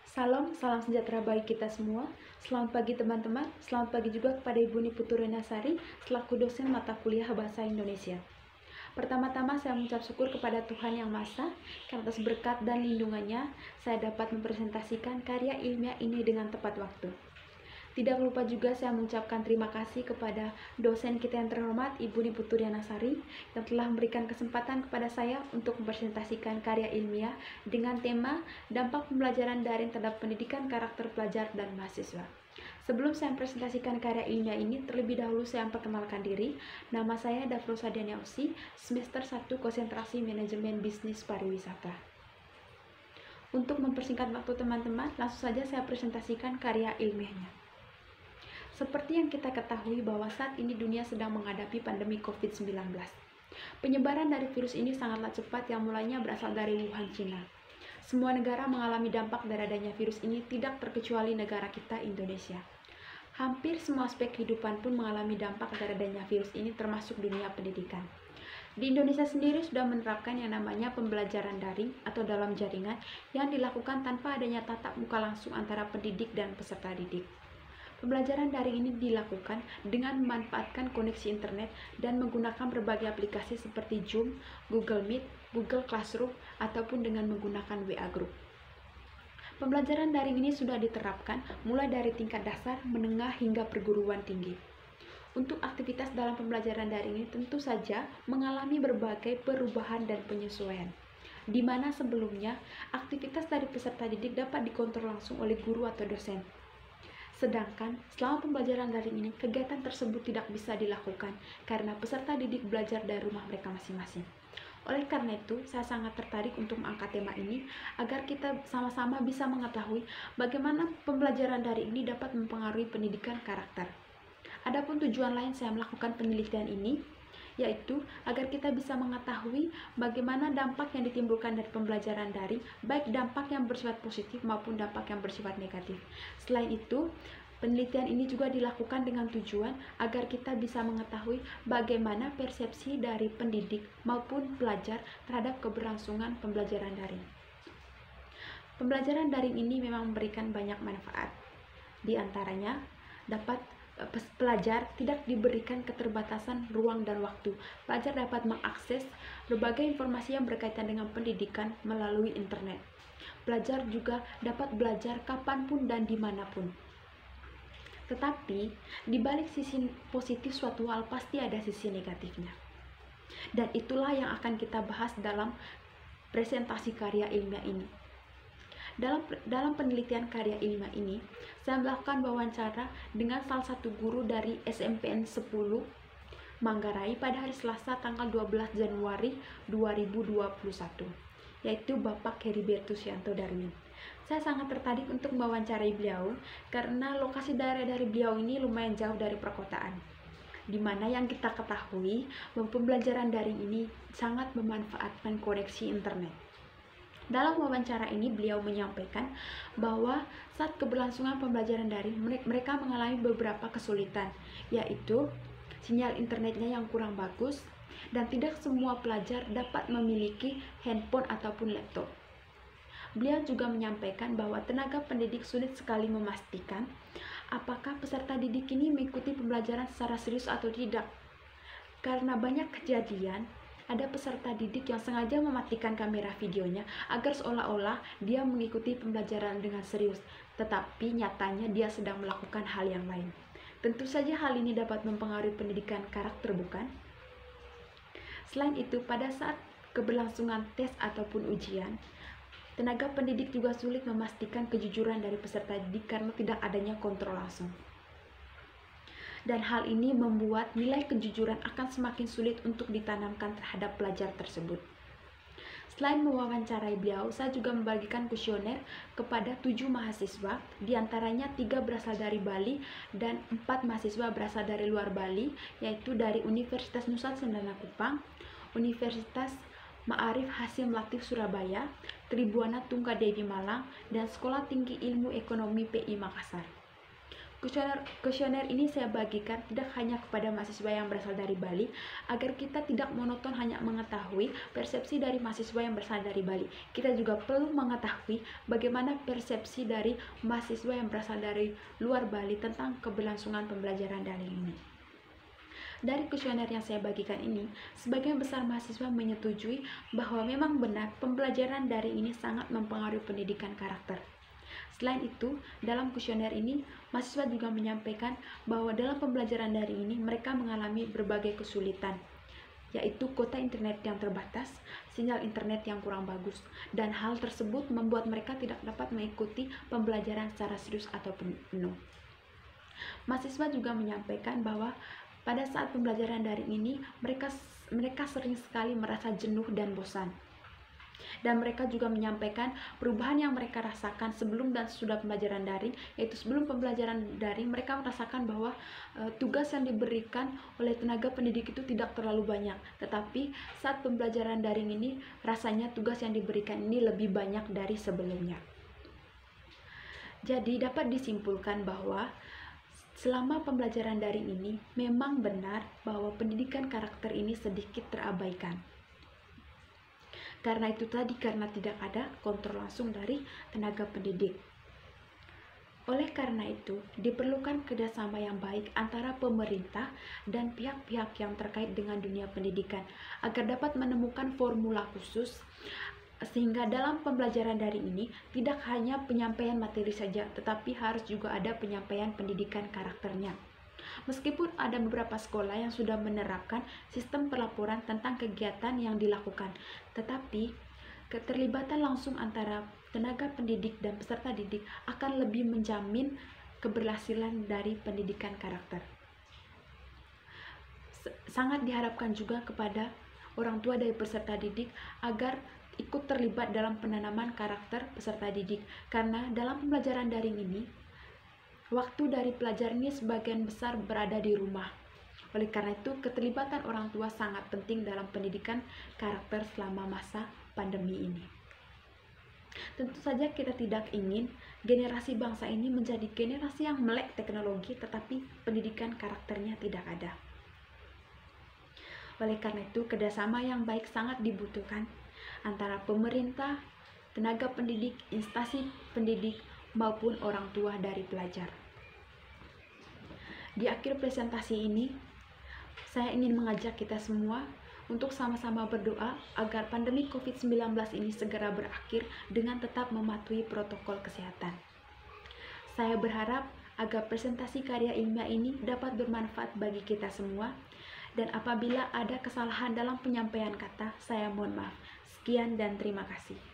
Salam sejahtera bagi kita semua. Selamat pagi teman-teman. Selamat pagi juga kepada Ibu Niputu Renasari selaku dosen mata kuliah Bahasa Indonesia. Pertama-tama saya mengucap syukur kepada Tuhan Yang Maha Esa karena atas berkat dan lindungannya saya dapat mempresentasikan karya ilmiah ini dengan tepat waktu. Tidak lupa juga saya mengucapkan terima kasih kepada dosen kita yang terhormat Ibu Niputu Renasari yang telah memberikan kesempatan kepada saya untuk mempresentasikan karya ilmiah dengan tema dampak pembelajaran daring terhadap pendidikan karakter pelajar dan mahasiswa. Sebelum saya mempresentasikan karya ilmiah ini, terlebih dahulu saya memperkenalkan diri. Nama saya Dafrosa Daniausi, semester 1 konsentrasi manajemen bisnis pariwisata. Untuk mempersingkat waktu teman-teman, langsung saja saya presentasikan karya ilmiahnya. Seperti yang kita ketahui bahwa saat ini dunia sedang menghadapi pandemi COVID-19. Penyebaran dari virus ini sangatlah cepat yang mulanya berasal dari Wuhan, Cina. Semua negara mengalami dampak dari adanya virus ini, tidak terkecuali negara kita, Indonesia. Hampir semua aspek kehidupan pun mengalami dampak dari adanya virus ini, termasuk dunia pendidikan. Di Indonesia sendiri sudah menerapkan yang namanya pembelajaran daring atau dalam jaringan yang dilakukan tanpa adanya tatap muka langsung antara pendidik dan peserta didik. Pembelajaran daring ini dilakukan dengan memanfaatkan koneksi internet dan menggunakan berbagai aplikasi seperti Zoom, Google Meet, Google Classroom, ataupun dengan menggunakan WA Group. Pembelajaran daring ini sudah diterapkan mulai dari tingkat dasar, menengah, hingga perguruan tinggi. Untuk aktivitas dalam pembelajaran daring ini tentu saja mengalami berbagai perubahan dan penyesuaian, di mana sebelumnya aktivitas dari peserta didik dapat dikontrol langsung oleh guru atau dosen. Sedangkan selama pembelajaran daring ini, kegiatan tersebut tidak bisa dilakukan karena peserta didik belajar dari rumah mereka masing-masing. Oleh karena itu, saya sangat tertarik untuk mengangkat tema ini agar kita sama-sama bisa mengetahui bagaimana pembelajaran daring ini dapat mempengaruhi pendidikan karakter. Adapun tujuan lain saya melakukan penelitian ini, yaitu agar kita bisa mengetahui bagaimana dampak yang ditimbulkan dari pembelajaran daring, baik dampak yang bersifat positif maupun dampak yang bersifat negatif. Selain itu, penelitian ini juga dilakukan dengan tujuan agar kita bisa mengetahui bagaimana persepsi dari pendidik maupun pelajar terhadap keberlangsungan pembelajaran daring. Pembelajaran daring ini memang memberikan banyak manfaat. Di antaranya, dapat pelajar tidak diberikan keterbatasan ruang dan waktu. Pelajar dapat mengakses berbagai informasi yang berkaitan dengan pendidikan melalui internet. Pelajar juga dapat belajar kapanpun dan dimanapun. Tetapi, di balik sisi positif suatu hal pasti ada sisi negatifnya. Dan itulah yang akan kita bahas dalam presentasi karya ilmiah ini. Dalam penelitian karya ilmiah ini, saya melakukan wawancara dengan salah satu guru dari SMPN 10 Manggarai pada hari Selasa tanggal 12 Januari 2021, yaitu Bapak Heribertus Yanto Darmin. Saya sangat tertarik untuk mewawancarai beliau karena lokasi daerah dari beliau ini lumayan jauh dari perkotaan, di mana yang kita ketahui bahwa pembelajaran daring ini sangat memanfaatkan koneksi internet. Dalam wawancara ini, beliau menyampaikan bahwa saat keberlangsungan pembelajaran daring, mereka mengalami beberapa kesulitan, yaitu sinyal internetnya yang kurang bagus, dan tidak semua pelajar dapat memiliki handphone ataupun laptop. Beliau juga menyampaikan bahwa tenaga pendidik sulit sekali memastikan apakah peserta didik ini mengikuti pembelajaran secara serius atau tidak. Karena banyak kejadian, ada peserta didik yang sengaja mematikan kamera videonya agar seolah-olah dia mengikuti pembelajaran dengan serius, tetapi nyatanya dia sedang melakukan hal yang lain. Tentu saja hal ini dapat mempengaruhi pendidikan karakter, bukan? Selain itu, pada saat keberlangsungan tes ataupun ujian, tenaga pendidik juga sulit memastikan kejujuran dari peserta didik karena tidak adanya kontrol langsung. Dan hal ini membuat nilai kejujuran akan semakin sulit untuk ditanamkan terhadap pelajar tersebut. Selain mewawancarai beliau, saya juga membagikan kuesioner kepada 7 mahasiswa, diantaranya 3 berasal dari Bali dan 4 mahasiswa berasal dari luar Bali, yaitu dari Universitas Nusa Cendana Kupang, Universitas Ma'arif Hasyim Latif Surabaya, Tribuana Tunggadewi Malang, dan Sekolah Tinggi Ilmu Ekonomi PI Makassar. Kuesioner ini saya bagikan tidak hanya kepada mahasiswa yang berasal dari Bali, agar kita tidak monoton hanya mengetahui persepsi dari mahasiswa yang berasal dari Bali. Kita juga perlu mengetahui bagaimana persepsi dari mahasiswa yang berasal dari luar Bali tentang keberlangsungan pembelajaran daring ini. Dari kuesioner yang saya bagikan ini, sebagian besar mahasiswa menyetujui bahwa memang benar pembelajaran daring ini sangat mempengaruhi pendidikan karakter. Selain itu, dalam kuesioner ini, mahasiswa juga menyampaikan bahwa dalam pembelajaran daring ini mereka mengalami berbagai kesulitan, yaitu kuota internet yang terbatas, sinyal internet yang kurang bagus, dan hal tersebut membuat mereka tidak dapat mengikuti pembelajaran secara serius atau penuh. Mahasiswa juga menyampaikan bahwa pada saat pembelajaran daring ini, mereka sering sekali merasa jenuh dan bosan. Dan mereka juga menyampaikan perubahan yang mereka rasakan sebelum dan sesudah pembelajaran daring, yaitu sebelum pembelajaran daring mereka merasakan bahwa tugas yang diberikan oleh tenaga pendidik itu tidak terlalu banyak, tetapi saat pembelajaran daring ini rasanya tugas yang diberikan ini lebih banyak dari sebelumnya. Jadi dapat disimpulkan bahwa selama pembelajaran daring ini memang benar bahwa pendidikan karakter ini sedikit terabaikan. Karena itu tadi, karena tidak ada kontrol langsung dari tenaga pendidik. Oleh karena itu, diperlukan kerjasama yang baik antara pemerintah dan pihak-pihak yang terkait dengan dunia pendidikan agar dapat menemukan formula khusus sehingga dalam pembelajaran daring ini tidak hanya penyampaian materi saja, tetapi harus juga ada penyampaian pendidikan karakternya. Meskipun ada beberapa sekolah yang sudah menerapkan sistem pelaporan tentang kegiatan yang dilakukan, tetapi keterlibatan langsung antara tenaga pendidik dan peserta didik akan lebih menjamin keberhasilan dari pendidikan karakter. Sangat diharapkan juga kepada orang tua dari peserta didik agar ikut terlibat dalam penanaman karakter peserta didik, karena dalam pembelajaran daring ini waktu dari pelajar ini sebagian besar berada di rumah. Oleh karena itu, keterlibatan orang tua sangat penting dalam pendidikan karakter selama masa pandemi ini. Tentu saja kita tidak ingin generasi bangsa ini menjadi generasi yang melek teknologi, tetapi pendidikan karakternya tidak ada. Oleh karena itu, kerjasama yang baik sangat dibutuhkan antara pemerintah, tenaga pendidik, instansi pendidik, maupun orang tua dari pelajar. Di akhir presentasi ini, saya ingin mengajak kita semua untuk sama-sama berdoa agar pandemi COVID-19 ini segera berakhir dengan tetap mematuhi protokol kesehatan. Saya berharap agar presentasi karya ilmiah ini dapat bermanfaat bagi kita semua, dan apabila ada kesalahan dalam penyampaian kata, saya mohon maaf. Sekian dan terima kasih.